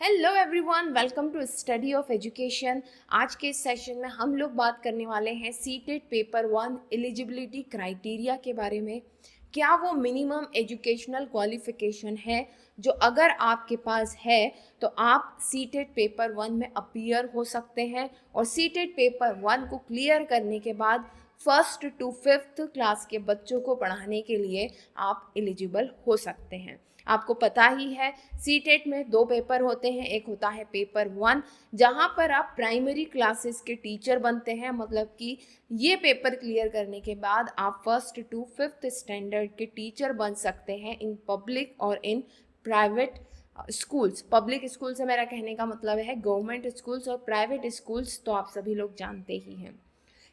Hello everyone, welcome to study of education. आज के इस सेशन में हम लोग बात करने वाले हैं सीटेट पेपर 1 एलिजिबिलिटी क्राइटेरिया के बारे में। क्या वो मिनिमम एजुकेशनल क्वालिफिकेशन है जो अगर आपके पास है तो आप सीटेट पेपर 1 में अपीयर हो सकते हैं, और सीटेट पेपर 1 को क्लियर करने के बाद फर्स्ट टू फिफ्थ क्लास के बच्चों को पढ़ाने के लिए आप एलिजिबल हो सकते हैं। आपको पता ही है सीटेट में दो पेपर होते हैं। एक होता है पेपर 1 जहाँ पर आप प्राइमरी क्लासेस के टीचर बनते हैं, मतलब कि ये पेपर क्लियर करने के बाद आप फर्स्ट टू फिफ्थ स्टैंडर्ड के टीचर बन सकते हैं इन पब्लिक और in private schools. Public school से मेरा कहने का मतलब है गवर्नमेंट स्कूल्स, और प्राइवेट स्कूल्स तो आप सभी लोग जानते ही हैं।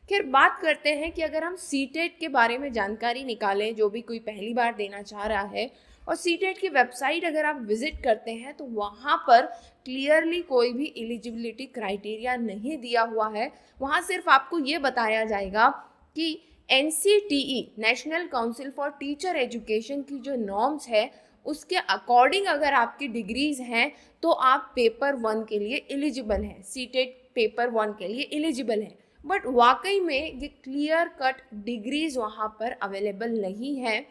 खैर, बात करते हैं कि अगर हम सीटेट के बारे में जानकारी निकालें, जो भी कोई पहली बार देना चाह रहा है, और सीटेट की वेबसाइट अगर आप विजिट करते हैं तो वहाँ पर क्लियरली कोई भी एलिजिबिलिटी क्राइटेरिया नहीं दिया हुआ है। वहाँ सिर्फ आपको ये बताया जाएगा कि NCTE national council for teacher education की जो नॉर्म्स है उसके अकॉर्डिंग अगर आपकी डिग्रीज हैं तो आप पेपर 1 के लिए एलिजिबल हैं, सीटेट पेपर 1 के लिए एलिजिबल हैं। बट वाकई में ये क्लियर कट डिग्रीज वहाँ पर अवेलेबल नहीं है।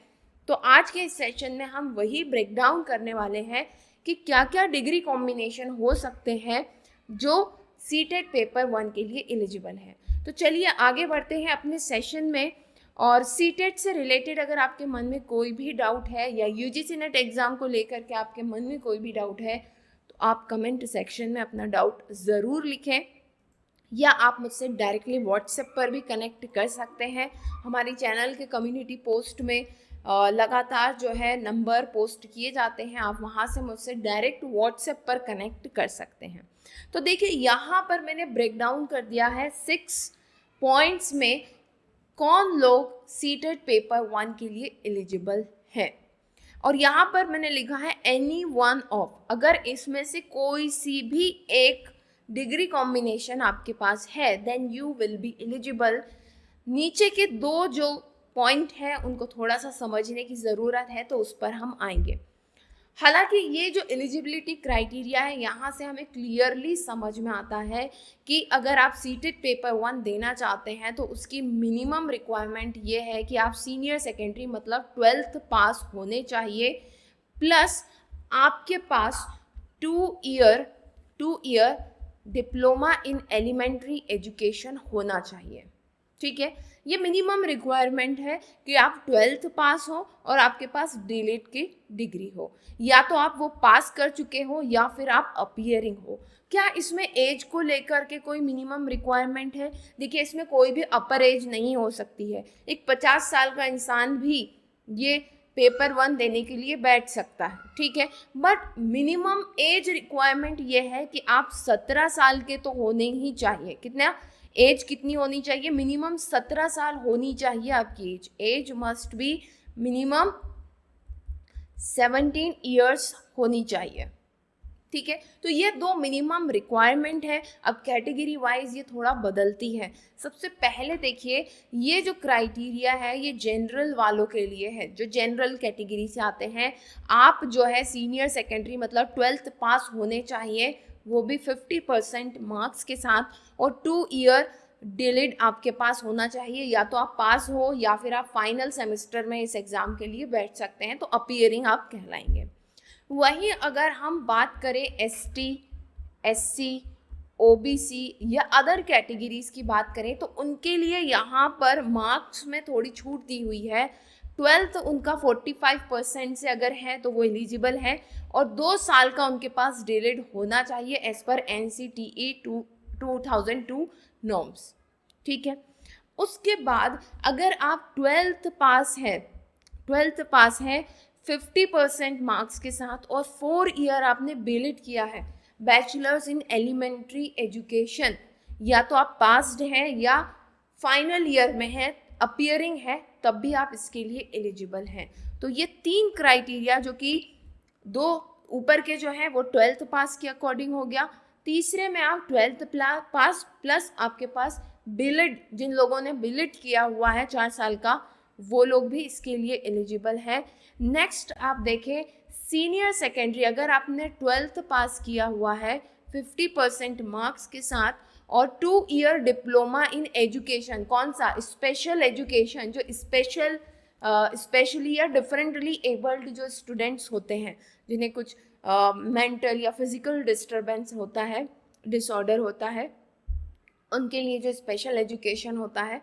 तो आज के इस सेशन में हम वही ब्रेक डाउन करने वाले हैं कि क्या क्या डिग्री कॉम्बिनेशन हो सकते हैं जो सीटेट पेपर 1 के लिए एलिजिबल है। तो चलिए आगे बढ़ते हैं अपने सेशन में। और सीटेट से रिलेटेड अगर आपके मन में कोई भी डाउट है या UGC नेट एग्ज़ाम को लेकर के आपके मन में कोई भी डाउट है तो आप कमेंट सेक्शन में अपना डाउट ज़रूर लिखें, या आप मुझसे डायरेक्टली व्हाट्सएप पर भी कनेक्ट कर सकते हैं। हमारी चैनल के कम्युनिटी पोस्ट में लगातार जो है नंबर पोस्ट किए जाते हैं, आप वहाँ से मुझसे डायरेक्ट व्हाट्सएप पर कनेक्ट कर सकते हैं। तो देखिए, यहाँ पर मैंने ब्रेक डाउन कर दिया है 6 पॉइंट्स में कौन लोग सीटेट पेपर 1 के लिए एलिजिबल हैं। और यहाँ पर मैंने लिखा है एनी वन ऑफ, अगर इसमें से कोई सी भी एक डिग्री कॉम्बिनेशन आपके पास है then you will be eligible. नीचे के दो जो पॉइंट है उनको थोड़ा सा समझने की ज़रूरत है, तो उस पर हम आएंगे। हालांकि ये जो एलिजिबिलिटी क्राइटेरिया है यहाँ से हमें क्लियरली समझ में आता है कि अगर आप सीटेट पेपर 1 देना चाहते हैं तो उसकी मिनिमम रिक्वायरमेंट ये है कि आप सीनियर सेकेंडरी मतलब 12th पास होने चाहिए, प्लस आपके पास 2 year diploma in elementary education होना चाहिए। ठीक है, ये मिनिमम रिक्वायरमेंट है कि आप 12th पास हो और आपके पास डीलिट की डिग्री हो, या तो आप वो पास कर चुके हो या फिर आप अपीयरिंग हो। क्या इसमें एज को लेकर के कोई मिनिमम रिक्वायरमेंट है? देखिए, इसमें कोई भी अपर एज नहीं हो सकती है। एक 50 साल का इंसान भी ये पेपर 1 देने के लिए बैठ सकता है, ठीक है। बट मिनिमम एज रिक्वायरमेंट ये है कि आप 17 साल के तो होने ही चाहिए। कितना एज कितनी होनी चाहिए? मिनिमम 17 साल होनी चाहिए आपकी age. Age must be minimum 17 years होनी चाहिए, ठीक है। तो ये दो मिनिमम रिक्वायरमेंट है। अब कैटेगरी वाइज ये थोड़ा बदलती है। सबसे पहले देखिए, ये जो क्राइटेरिया है ये जनरल वालों के लिए है, जो जनरल कैटेगरी से आते हैं। आप जो है सीनियर सेकेंडरी मतलब 12th पास होने चाहिए, वो भी 50% मार्क्स के साथ, और 2 ईयर डिलेड आपके पास होना चाहिए। या तो आप पास हो या फिर आप फाइनल सेमेस्टर में इस एग्ज़ाम के लिए बैठ सकते हैं, तो अपीयरिंग आप कहलाएंगे। वहीं अगर हम बात करें ST, SC, OBC या अदर कैटेगरीज की बात करें तो उनके लिए यहाँ पर मार्क्स में थोड़ी छूट दी हुई है। 12th उनका 45% से अगर है तो वो एलिजिबल है, और 2 साल का उनके पास डिलेड होना चाहिए एज पर NCTE 2002 नॉर्म्स, ठीक है। उसके बाद अगर आप 12th पास है 50% मार्क्स के साथ, और 4 ईयर आपने बीलिट किया है, बैचलर्स इन एलिमेंट्री एजुकेशन, या तो आप पास्ड हैं या फाइनल ईयर में हैं, अपीयरिंग है, तब भी आप इसके लिए एलिजिबल हैं। तो ये 3 क्राइटेरिया, जो कि 2 ऊपर के जो है वो 12th पास के अकॉर्डिंग हो गया, तीसरे में आप 12th पास प्लस आपके पास बिलिट, जिन लोगों ने बिलिट किया हुआ है 4 साल का, वो लोग भी इसके लिए एलिजिबल हैं। नेक्स्ट आप देखें सीनियर सेकेंडरी अगर आपने 12th पास किया हुआ है 50% मार्क्स के साथ, और 2 ईयर डिप्लोमा इन एजुकेशन, कौन सा, स्पेशल एजुकेशन, जो स्पेशली या डिफरेंटली एबल्ड जो स्टूडेंट्स होते हैं, जिन्हें कुछ मेंटल या फिजिकल डिस्टर्बेंस होता है, डिसऑर्डर होता है, उनके लिए जो स्पेशल एजुकेशन होता है,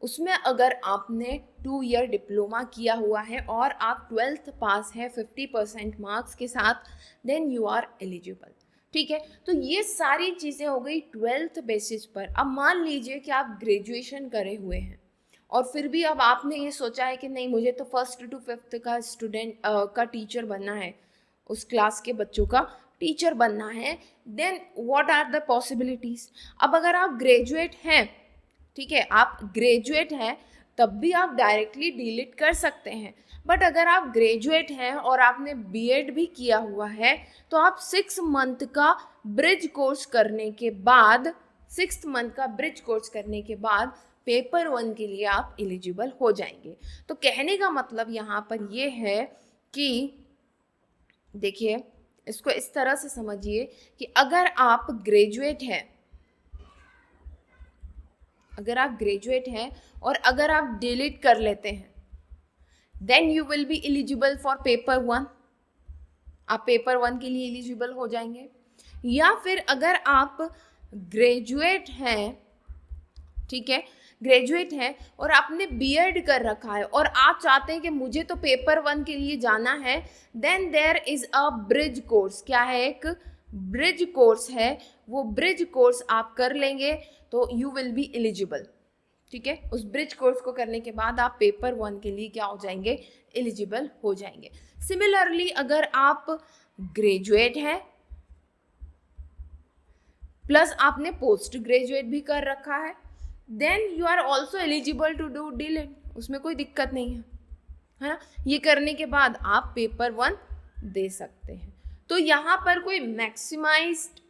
उसमें अगर आपने 2 ईयर डिप्लोमा किया हुआ है और आप 12th पास है 50% मार्क्स के साथ, देन यू आर एलिजिबल। ठीक है, तो ये सारी चीज़ें हो गई 12th बेसिस पर। अब मान लीजिए कि आप ग्रेजुएशन करे हुए हैं और फिर भी अब आपने ये सोचा है कि नहीं, मुझे तो 1st to 5th का स्टूडेंट का टीचर बनना है, उस क्लास के बच्चों का टीचर बनना है, then what are the possibilities. अब अगर आप ग्रेजुएट हैं, ठीक है, आप ग्रेजुएट हैं, तब भी आप डायरेक्टली डीलिट कर सकते हैं। बट अगर आप ग्रेजुएट हैं और आपने बीएड भी किया हुआ है, तो आप 6 मंथ का ब्रिज कोर्स करने के बाद, 6 मंथ का ब्रिज कोर्स करने के बाद पेपर 1 के लिए आप एलिजिबल हो जाएंगे। तो कहने का मतलब यहाँ पर ये है कि देखिए, इसको इस तरह से समझिए कि अगर आप ग्रेजुएट हैं, अगर आप ग्रेजुएट हैं और अगर आप डिलीट कर लेते हैं, then you will be eligible for paper 1, आप पेपर 1 के लिए एलिजिबल हो जाएंगे। या फिर अगर आप ग्रेजुएट हैं, ठीक है, ग्रेजुएट हैं और आपने बीएड कर रखा है और आप चाहते हैं कि मुझे तो पेपर 1 के लिए जाना है, then there is a bridge course. क्या है? एक ब्रिज कोर्स है, वो ब्रिज कोर्स आप कर लेंगे तो यू विल बी एलिजिबल। ठीक है, उस ब्रिज कोर्स को करने के बाद आप पेपर 1 के लिए क्या हो जाएंगे? एलिजिबल हो जाएंगे। सिमिलरली अगर आप ग्रेजुएट हैं प्लस आपने पोस्ट ग्रेजुएट भी कर रखा है, then you are also eligible to do DElEd, उसमें कोई दिक्कत नहीं है ना। ये करने के बाद आप पेपर 1 दे सकते हैं। तो यहाँ पर कोई मैक्सिमाइज्ड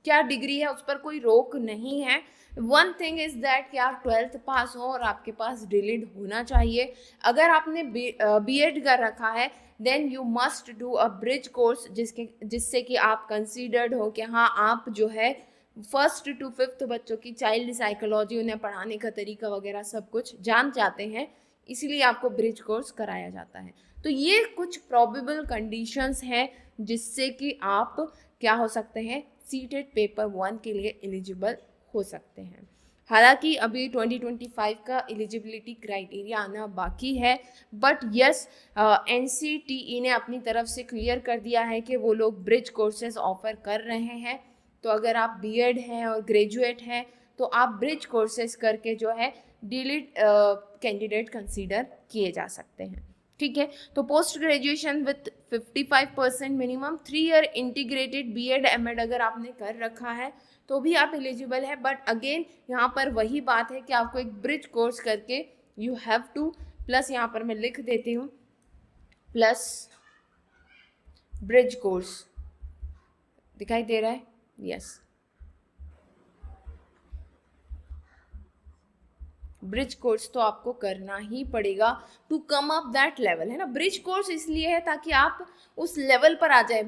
क्या डिग्री है उस पर कोई रोक नहीं है। वन थिंग इज दैट कि आप 12th पास हो और आपके पास डिलीट होना चाहिए। अगर आपने बीएड कर रखा है then you must do a bridge course, जिससे कि आप कंसीडर्ड हो कि हाँ, आप जो है 1st to 5th बच्चों की चाइल्ड साइकोलॉजी, उन्हें पढ़ाने का तरीका वगैरह सब कुछ जान जाते हैं, इसीलिए आपको ब्रिज कोर्स कराया जाता है। तो ये कुछ प्रोबेबल कंडीशंस हैं जिससे कि आप क्या हो सकते हैं? सीटेट पेपर 1 के लिए एलिजिबल हो सकते हैं। हालांकि अभी 2025 का एलिजिबिलिटी क्राइटेरिया आना बाकी है, बट यस, NCTE ने अपनी तरफ से क्लियर कर दिया है कि वो लोग ब्रिज कोर्सेज ऑफर कर रहे हैं। तो अगर आप बीएड हैं और ग्रेजुएट हैं तो आप ब्रिज कोर्सेज करके जो है डिलीट कैंडिडेट कंसीडर किए जा सकते हैं। ठीक है, तो post graduation with 55% minimum, 3 year integrated BEd MEd अगर आपने कर रखा है तो भी आप एलिजिबल है। बट अगेन यहाँ पर वही बात है कि आपको एक ब्रिज कोर्स करके यू हैव टू, प्लस यहाँ पर मैं लिख देती हूँ, प्लस ब्रिज कोर्स, दिखाई दे रहा है? यस, ब्रिज कोर्स तो आपको करना ही पड़ेगा to come up that level, है ना। ब्रिज कोर्स इसलिए है ताकि आप उस लेवल पर आ जाए,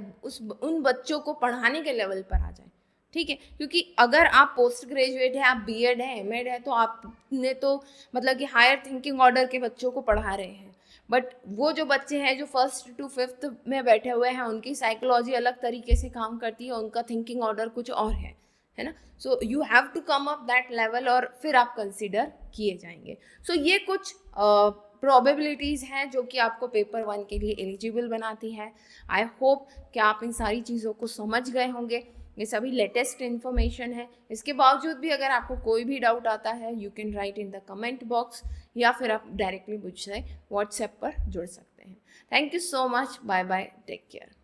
उन बच्चों को पढ़ाने के लेवल पर आ जाए। ठीक है, क्योंकि अगर आप पोस्ट ग्रेजुएट है, आप बीएड है, एमएड है, तो आपने तो मतलब कि हायर थिंकिंग ऑर्डर के बच्चों को पढ़ा रहे हैं। बट वो जो बच्चे हैं जो 1st to 5th में बैठे हुए हैं, उनकी साइकोलॉजी अलग तरीके से काम करती है, उनका थिंकिंग ऑर्डर कुछ और है ना। So you have to come up that level और फिर आप कंसीडर किए जाएंगे। सो ये कुछ प्रोबेबिलिटीज़ हैं जो कि आपको पेपर 1 के लिए एलिजिबल बनाती है। आई होप कि आप इन सारी चीज़ों को समझ गए होंगे। ये सभी लेटेस्ट इन्फॉर्मेशन है। इसके बावजूद भी अगर आपको कोई भी डाउट आता है, you can write in the comment box, या फिर आप डायरेक्टली मुझसे व्हाट्सएप पर जुड़ सकते हैं। Thank you so much, bye bye, take care.